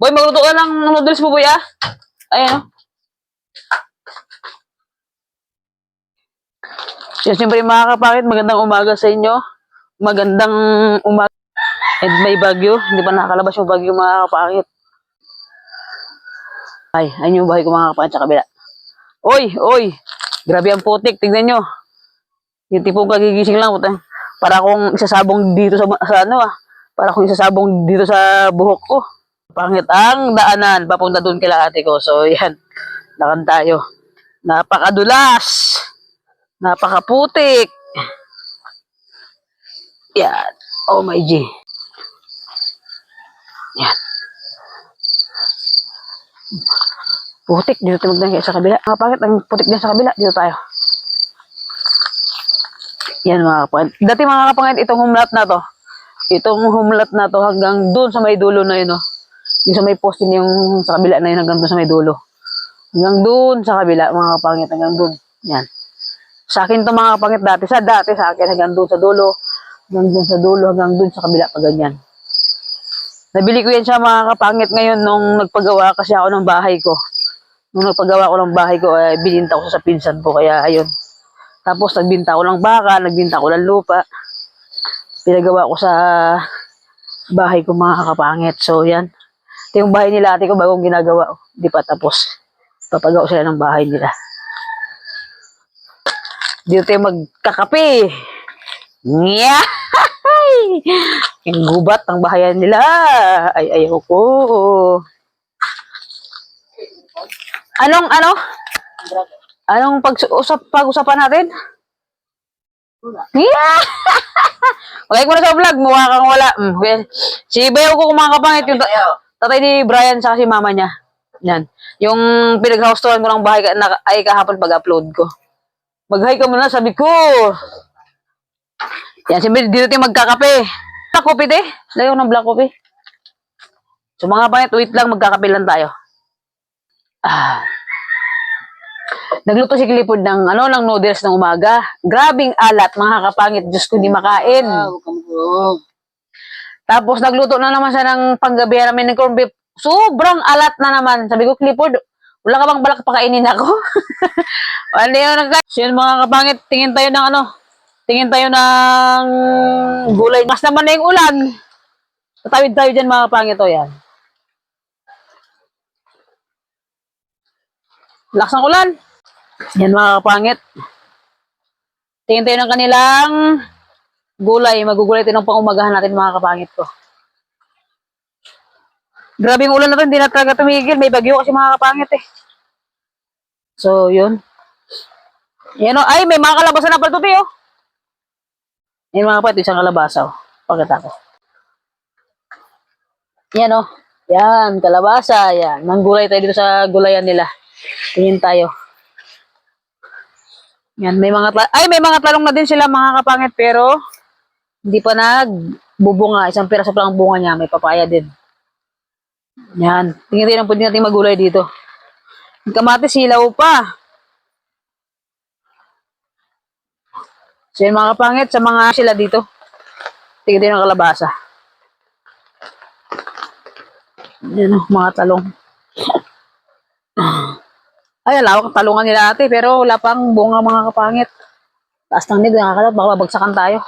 Boy, magluto ka ng noodles mo, boy, ah. Ayan, oh. Yan, siyempre mga kapakit, magandang umaga sa inyo. Magandang umaga. And may bagyo. Hindi pa nakakalabas yung bagyo mga kapakit. Ay, ayun yung bahay ko mga kapakit sa kabila. Oy, oy. Grabe ang putik. Tignan nyo. Yung tipong kagigising lang. Para akong isasabong dito sa ano ah. Para akong isasabong dito sa buhok ko. Pangit ang daanan. Papunta doon kila ate ko. So, yan. Lakad tayo. Napakadulas. Napakaputik. Yan. Oh my G. Yan. Putik. Dito tayo magdang sa kabila. Pangit ang putik din sa kabila. Dito tayo. Yan mga kapangit. Dati mga kapangit, itong humlat na to. Itong humlat na to hanggang doon sa may dulo na yun. Oh. Yung sa may poste yung sa kabila na yun hanggang doon sa may dulo. Hanggang doon sa kabila mga kapangit. Hanggang doon. Yan. Sa akin to mga kapangit dati sa akin hanggang doon sa dulo. Hanggang doon sa dulo. Hanggang doon sa kabila pa ganyan. Nabili ko yan siya mga kapangit ngayon nung nagpagawa kasi ako ng bahay ko. Nung nagpagawa ko ng bahay ko, bininta ko sa pinsan ko. Kaya ayun. Tapos nagbinta ko ng baka, nagbinta ko ng lupa. Pinagawa ko sa bahay ko mga kapangit. So yan. Ito yung bahay nila ate ko bagong ginagawa. Di pa tapos. Papagawa sila ng bahay nila. Dito tayo magkakape. Nya! Yung gubat ang bahayan nila. Ay, ayaw ko. Anong pag-usapan natin? Yeah! Okay ko na sa vlog, mukha kang wala. Si Bayaw ko mga kapangit, yung tatay ni Brian sa si mama niya. Yan. Yung pinag-housetuhan ko ng bahay ay kahapon pag-upload ko. Mag-hi ka muna, sabi ko. Yan, siyempre dito tayo magkakape. Black coffee, te. Layo ng black coffee. So mga kapangit, wait lang, magkakape lang tayo. Nagluto si Clifford ng ng noodles ng umaga. Grabing alat mga kapangit, Diyos ko di makain. Tapos nagluto na naman siya ng panggabi namin ng corned beef. Sobrang alat na naman. Sabi ko, Clifford, wala ka bang balak pakainin ako? Ano yun? So yun mga kapangit, tingin tayo ng gulay. Mas naman na yung ulan. Tatawid tayo dyan mga kapangit. O yan. Lakas ng ulan. Yan mga kapangit. Tingin tayo ng kanilang gulay. Magugulay tayo ng pangumagahan natin mga kapangit ko. Grabe yung ulan na ito. Hindi na talaga tumigil. May bagyo kasi mga kapangit eh. So yun. Yan o. Ay may mga kalabasa na pala ito oh. Yan mga kapangit. Isang kalabasa oh. Pakita ko. Yan o. Yan. Kalabasa. Yan. Manggulay tayo dito sa gulayan nila. Tingin tayo. Yan, may mga talong na din sila mga kapangit pero hindi pa nagbubunga. Isang piraso pa lang bunga niya, may papaya din. Yan, tingnan natin pwede natin magulay dito. Yung kamatis hilaw pa. So yan mga kapangit, sa mga sila dito. Tingnan din ang kalabasa. Yan mga talong. Ay, alawak ang talungan nila ate, pero wala pang bunga mga kapangit. Taas ng nid, nakakalat, baka babagsakan tayo.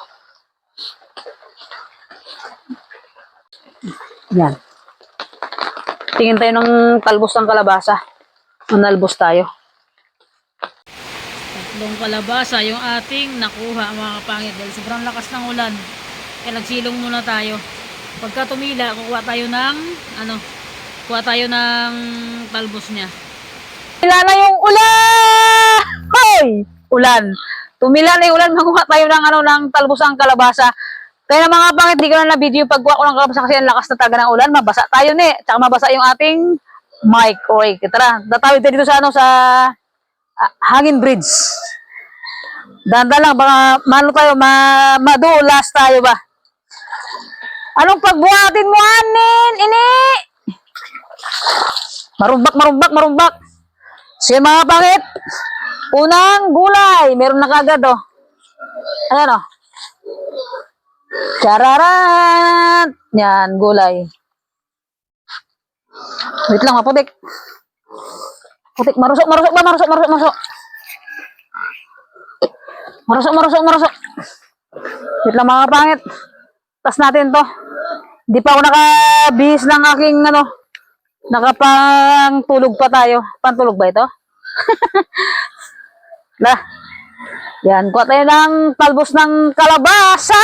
Yan. Tingin tayo ng talbos ng kalabasa. Nalbos tayo. Tatlong kalabasa yung ating nakuha mga kapangit. Dahil sobrang lakas ng ulan. Kaya nagsilong muna tayo. Pagka tumila, kuha tayo ng talbos niya. Tumila na yung ulan! Hoy! Ulan. Tumila na yung ulan. Makuha tayo ng talbosang kalabasa. Kaya mga kapangit, di ko na na-video yung pagkuha ko ng kalabasa kasi ang lakas na talaga ng ulan. Mabasa tayo ni. Tsaka mabasa yung ating mic. Okay, tara. Tatawid tayo dito sa hangin bridge. Danda lang, baka madulas tayo ba? Anong pagbuhatin mo, anin? Ini! Marumbak. Sige mga kapangit. Unang gulay. Meron na kagad oh. Ayan oh. Chararat! Yan, gulay. Wait lang, maputik. Putik, marusok, marusok ba? Marusok, marusok, marusok. Marusok, marusok, marusok. Wait lang mga pangit. Tas natin to. Hindi pa ako nakabihis ng aking ano. Nakapang-tulog pa tayo. Pantulog ba ito? Lah. Yan, kuha tayo ng talbos ng kalabasa.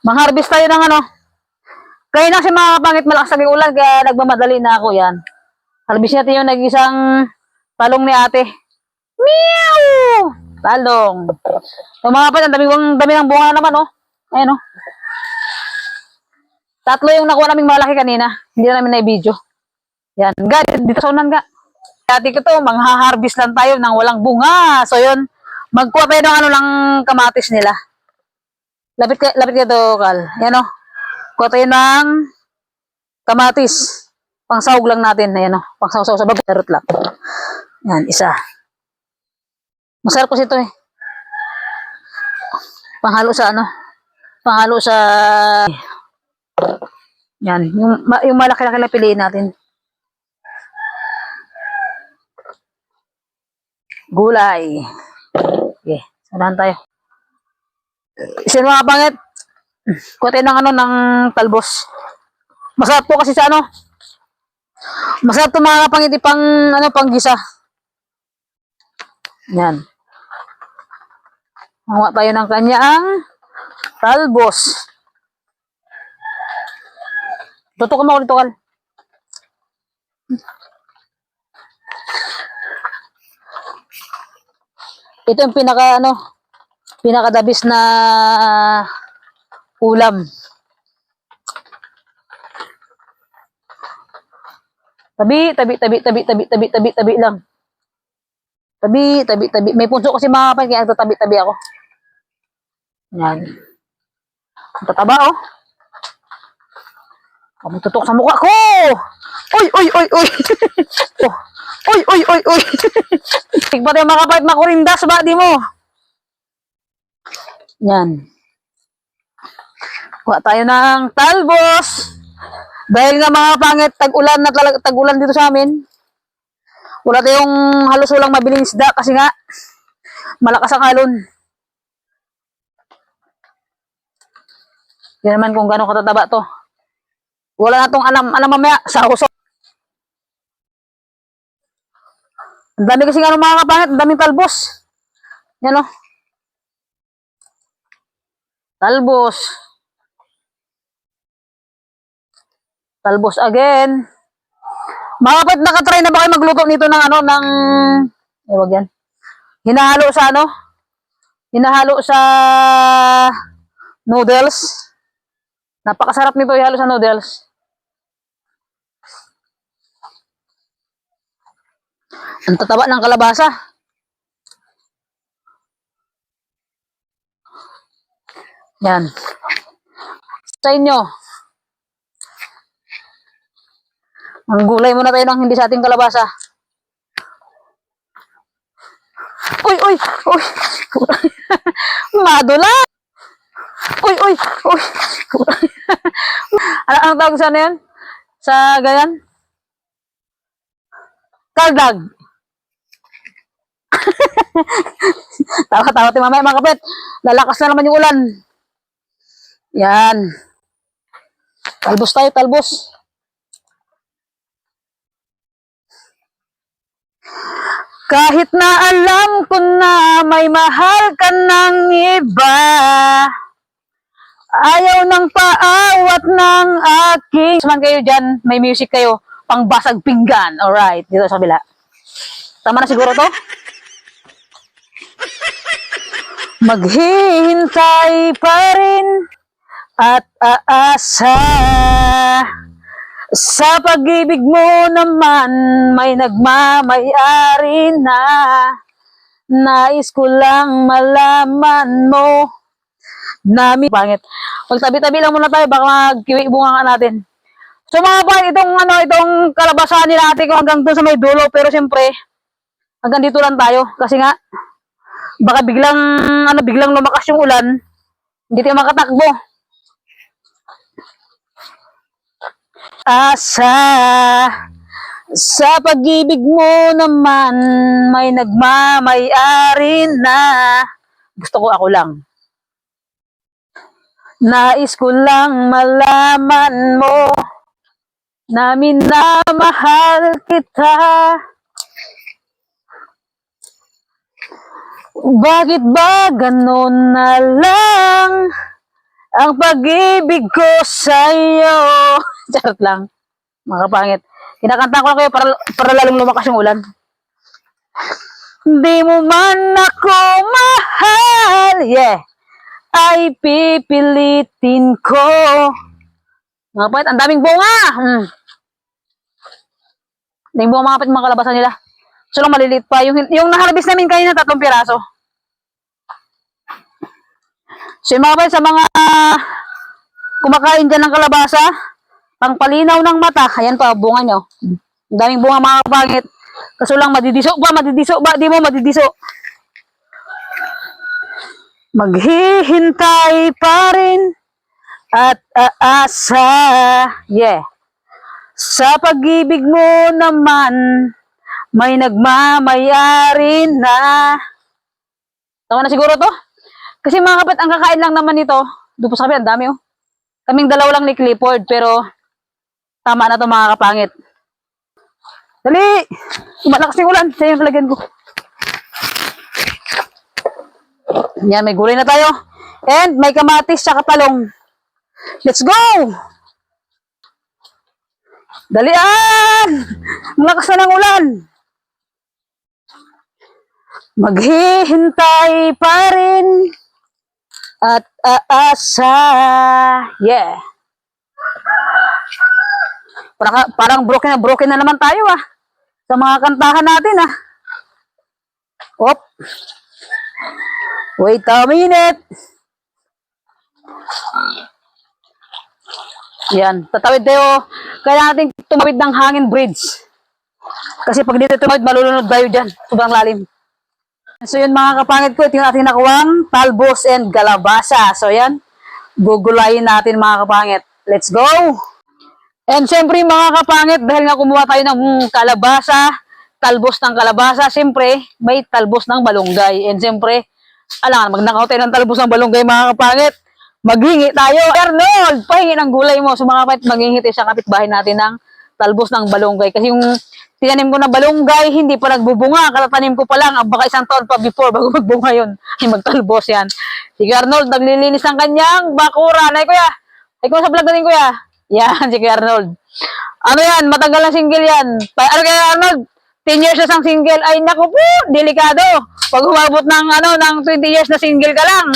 Mang-harvest tayo ng ano. Kaya na kasi mga kapangit, malakas naging ulan, kaya nagmamadali na ako yan. Harvest natin yung nag-isang talong ni ate. Meow! Talong. So mga kapangit, dami ng bunga naman, oh. Ayan, oh. Tatlo yung nakuha naming malaki kanina. Hindi namin na-video. Yan. Dito sa unan ga. Dati ko to, mangha-harvest lang tayo ng walang bunga. So yun, magkuha tayo ng ano lang kamatis nila. Lapit ka to, Kal. Yan, oh. Kuha tayo ng kamatis. Pangsahog lang natin. Ayan, oh. Pangsahog sa bag. Tarot lang. Yan, isa. Masarap kasi ito eh. Panghalo sa ano. Panghalo sa... Yan. Yung malaki-laki na piliin natin. Gulay. Okay. Sanahan tayo. Isin mga pangit. Kuha tayo ng ano, ng talbos. Masarap po kasi sa ano. Masarap to mga kapangit pang ano, pang gisa. Yan. Makuha tayo ng kanyang talbos. Tutukan mo ako dito, Kal. Ito yung pinakadabis na ulam. Tabi lang. Tabi. May punso kasi mga kapatid, kaya tabi ako. Yan. Ang tataba, oh. Kami tutok sa mukha ko! Uy! Oh. Uy! Tigpa tayo mga kapatid, makurinda sa body mo. Yan. Kuha tayo ng talbos. Dahil nga mga pangit, tag-ulan dito sa amin. Wala tayong halos walang mabiling isda kasi nga malakas ang alon. Hindi naman kung gano'ng katataba to. Wala na tong alam mamaya sa usok. Ang dami kasi nga mga kapangit, ang daming talbos. Yan o. Talbos. Talbos again. Mga kapatid, nakatry na ba kayo magluto nito ng ano, ng, wag yan. Hinahalo sa ano? Hinahalo sa noodles. Napakasarap nito ihalo sa noodles. Ang tataba ng kalabasa. Yan. Sa inyo. Ang gulay muna tayo ng hindi sa ating kalabasa. Uy! Madula! Uy! Anong tawag sa ano yan? Sa gayan? Kaldag. Tawa tayo mamaya mga kapit. Lalakas na naman yung ulan. Yan. Talbos tayo, talbos. Kahit na alam ko na may mahal ka ng iba, ayaw ng paawat ng aking... Saman kayo dyan, may music kayo, pangbasag pinggan. Alright, dito sa kabila. Tama na siguro to? Maghihintay pa rin at aasa. Sa pag-ibig mo naman, may nagmamay-ari na. Nais ko lang malaman mo. Pangit. Magtabi-tabi lang muna tayo, baka magkiwi bunga nga natin. So mga pangit, itong kalabasa nila ate ko hanggang doon sa may dulo. Pero siyempre, hanggang dito lang tayo. Kasi nga, baka biglang lumakas yung ulan. Hindi tayo makatakbo. aasa. Sa pag-ibig mo naman, may nagmamay-ari na. Gusto ko ako lang. Nais ko lang malaman mo na minamahal kita. Bakit ba ganun na lang ang pag-ibig ko sa'yo? Charot lang, mga kapangit. Kinakanta ko lang kayo para lalong lumakas yung ulan. Di mo man ako mahal, yeah, ay pipilitin ko. Mga kapangit, ang daming bunga. Daming bunga mga kapangit, mga kalabasan nila. So lang maliliit pa. Yung naharvest namin kanina, 3 piraso. So yung mga kapangit, sa mga kumakain dyan ng kalabasa, pangpalinaw ng mata, ayan pa, bunga nyo. Ang daming bunga mga kapangit. Kaso lang, madidiso ba? Di mo madidiso. Maghihintay pa rin at aasa, yeah. Sa pag-ibig mo naman, may nagmamay-ari na. Tama na siguro to? Kasi mga kapit, ang kakain lang naman nito, doon po sa kapit, ang dami oh. Kaming dalaw lang ni Clifford, pero tama na to mga kapangit. Dali! Malakas yung ulan. Sa'yo yung palagyan ko. Yan, may gulay na tayo. And may kamatis sa talong. Let's go! Dalian! Malakas na ng ulan. Maghihintay pa rin at aasa. Yeah. Parang broken na naman tayo ah. Sa mga kantahan natin ah. Op. Wait a minute. Yan, tatawid tayo. Kailangan natin tumawid ng hangin bridge. Kasi pag dito tumawid, malulunod tayo dyan. Sobrang lalim. So yun mga kapangit ko, ito yung ating nakuwang talbos and galabasa. So yan, gugulayin natin mga kapangit. Let's go! And syempre mga kapangit, dahil nga kumuha tayo ng kalabasa, talbos ng kalabasa, syempre may talbos ng balunggay. And syempre, alam, magnakaw tayo ng talbos ng balunggay mga kapangit. Maghingi tayo. Arnold, pahingi ng gulay mo. So mga kapangit, maghingi tayo sa kapitbahay natin ng talbos ng balunggay. Kasi yung tinanim ko na balunggay, hindi pa nagbubunga. Kalatanim ko pa lang, baka isang taon pa before bago magbunga yun. Ay magtalbos yan. Si Arnold, naglilinis ng kanyang bakura. Ay kuya, ay kung sa vlog natin kuya. Yan, si Arnold. Ano yan, matagal na single yan. Ano kaya Arnold? 10 years na sang single. Ay naku po, delikado. Pag umabot ng, ng 20 years na single ka lang.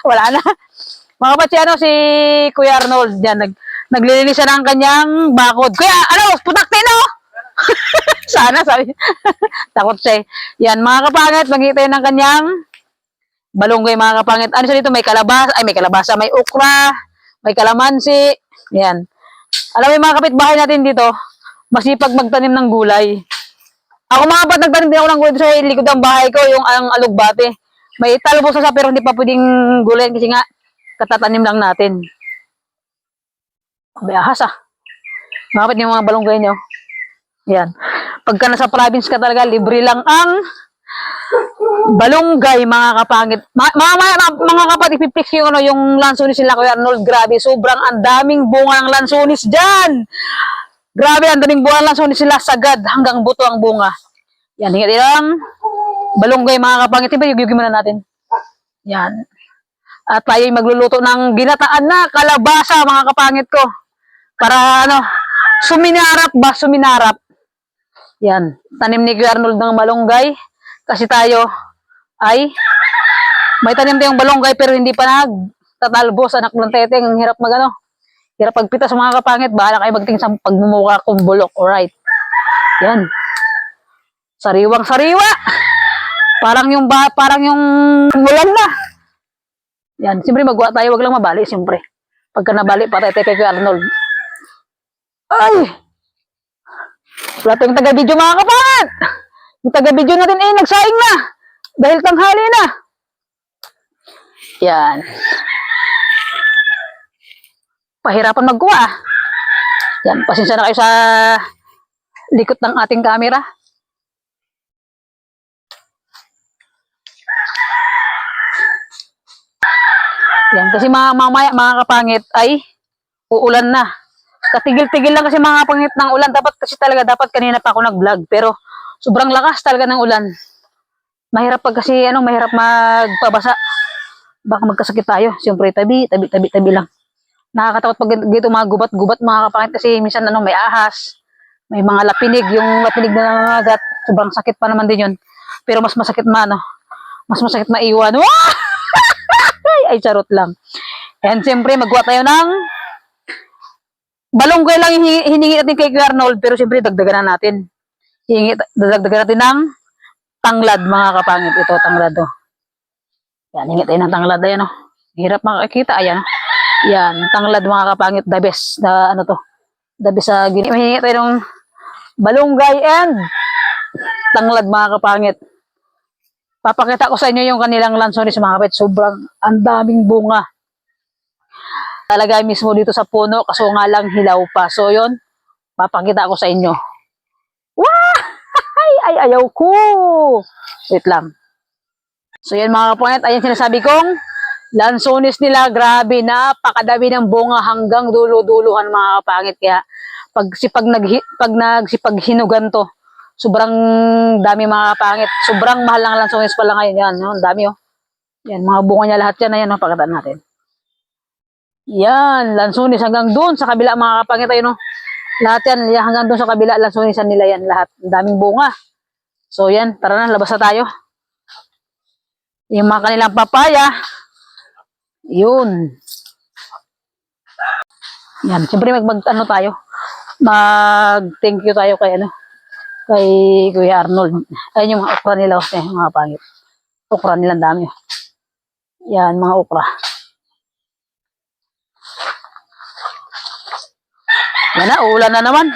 Wala na. Mga kapatid, si Kuya Arnold, yan, naglilinis siya ng kanyang bakod. Kuya, putaktin oh! Sana, sabi. Takot siya. Yan, mga kapangit, magkita ng kanyang balunggay, mga kapangit. Ano siya dito? May kalabasa, may okra, may kalamansi. Yan. Alam mo yung mga kapitbahay natin dito, masipag magtanim ng gulay. Ako mga kapatid, nagtanim din ako ng gulay sa likod ng bahay ko, yung ang alugbate. May talbos na siya pero hindi pa pwedeng gulay kasi nga katatanim lang natin. Behas ah. Mga kapatid, yung mga balunggay nyo. Yan. Pagka nasa province ka talaga, libre lang ang balunggay, mga kapangit. Mga kapatid, ipipix yung, yung lansonis nila, Kuya Arnold. Grabe, sobrang ang daming bunga ng lansonis dyan. Grabe, ang daming bunga ng lansonis nila. Sagad, hanggang buto ang bunga. Yan, hingat lang. Balunggay, mga kapangit. Yugyugin muna natin. Yan. At tayo'y magluluto ng ginataan na kalabasa, mga kapangit ko. Para, suminarap. Yan. Tanim ni Kuya Arnold ng malunggay. Kasi tayo ay may tanim tayong balunggay pero hindi pa nagtatalbos. Anak ng teteng. Ang hirap hirap pagpita sa mga kapangit. Bahala kayo magting sa pagmumukha kong bulok. Alright. Yan. Sariwang sariwa. Parang yung mulan na. Yan. Siyempre magwa tayo. Wag lang mabali. Siyempre. Pagka nabali pa tayo kay Kuya Arnold. Ay! Wala tayong taga-video mga kapangit. Yung taga-video natin nagsaing na. Dahil tanghali na. Yan. Pahirapan magkuha. Yan, pasensya na kayo sa likot ng ating camera. Yan, kasi mamaya mga kapangit ay uulan na. Katigil-tigil lang kasi mga kapangit ng ulan. Dapat kanina pa ako nag-vlog. Pero sobrang lakas talaga ng ulan. Mahirap pag kasi mahirap magpabasa. Baka magkasakit tayo. Siyempre tabi lang. Nakakatakot pag dito mga gubat-gubat mga kapangit kasi minsan may ahas. May mga lapinig, yung lapinig na nangangagat. Sobrang sakit pa naman din yun. Pero mas masakit mas masakit maiwan. Ay, charot lang. And siyempre, magawa tayo ng balonggay lang hiningi natin kay Kuya Arnold, pero siyempre, dagdagan na natin. Dagdagan natin ng tanglad, mga kapangit. Ito, tanglad, oh. Yan, hingi tayo ng tanglad. Ayan, oh. Hirap makakita, ayan, oh. Yan, tanglad, mga kapangit. The best, the best sa hingi tayo ng balonggay and tanglad, mga kapangit. Papakita ko sa inyo yung kanilang lansones mga kapit. Sobrang ang daming bunga. Talaga mismo dito sa puno. Kaso nga lang hilaw pa. So yun, papakita ko sa inyo. Wah! Ay, ayaw ko. Wait lang. So yun mga kapangit. Ayan sinasabi kong lansones nila. Grabe, napakadami ng bunga hanggang dulo-duluhan mga kapangit. Kaya pag nagsipag hinugan to, sobrang dami mga kapangit. Sobrang mahal ng lansones pala ngayon. Yan, no? Ang dami, oh. Yan, mga bunga niya lahat yan. Ayan, no? Pagkataan natin. Yan, lansones hanggang doon sa kabila mga kapangit. Ayun, no? Lahat yan, hanggang doon sa kabila, lansonisan nila yan lahat. Ang daming bunga. So, yan, tara na, labas na tayo. Yung mga kanilang papaya. Yun. Yan, siyempre tayo. Mag-thank you tayo kay kay Kuya Arnold. Ayun yung mga okra nila, mga pangit. Okra nila, dami. Yan, mga okra. Yan na, uulan na naman.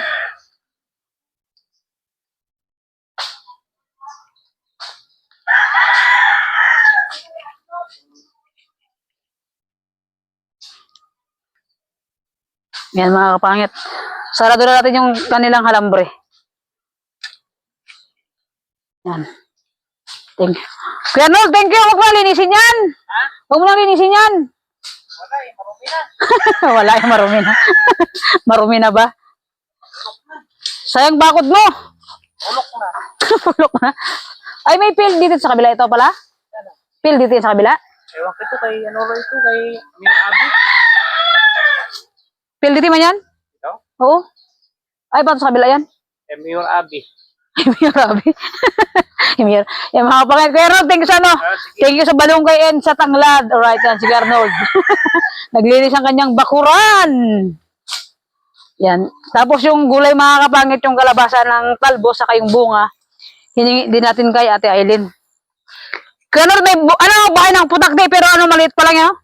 Yan, mga kapangit. Sarado na natin yung kanilang halambre. Yan. Thank you. Kuya Arnold, thank you. Huwag mo na linisin yan. Ha? Huwag mo na linisin yan. Wala eh, marumi na. Wala eh, marumi na. Marumi na ba? Sayang bakod mo. Ulok na. Ulok na. Ay, may pill dito sa kabila. Ito pala? Pill dito sa kabila? Ewan ko ito kay kay Mayor Abi. Pill dito man yan? Ito? Oo. Ay, paano sa kabila yan? Mayor Abi. Mayor Abi. Mayor. Yung mga kapangit. Kuya Arnold, thank you sa Thank you sa balonggay and sa tanglad. Alright, yan, si Arnold. Naglinis ang kanyang bakuran. Yan. Tapos yung gulay mga kapangit, yung kalabasa ng talbos, saka yung bunga, hiningi din natin kay Ate Aileen. Kuya Arnold, may bahay ng putakde, pero maliit pa lang yan.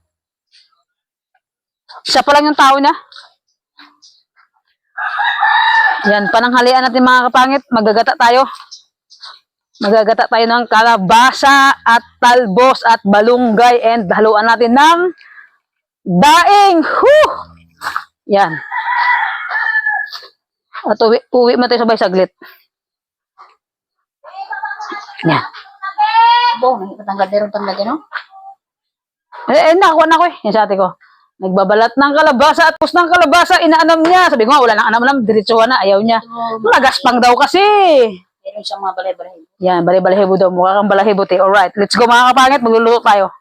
Isa pa lang yung tao niya. Yan, pananghalian natin mga kapangit. Magagata tayo. Magagata tayo ng kalabasa at talbos at balunggay and haluan natin ng daing. Whew! Yan. At uwi mo tayo sabay saglit. Yan. Bo, may patanggal din tanggal no? Nakuha na ko eh. Yan sa ate ko. Nagbabalat ng kalabasa at pus ng kalabasa, inaanam niya. Sabi ko nga, wala nang anam-anam, diretsuhan na, ayaw niya. Magaspang daw kasi. Meron siyang mga balay-balay. Yan, balay-balahibo daw. Mukha kang balahibo, te. Alright, let's go mga kapangit, magluluto tayo.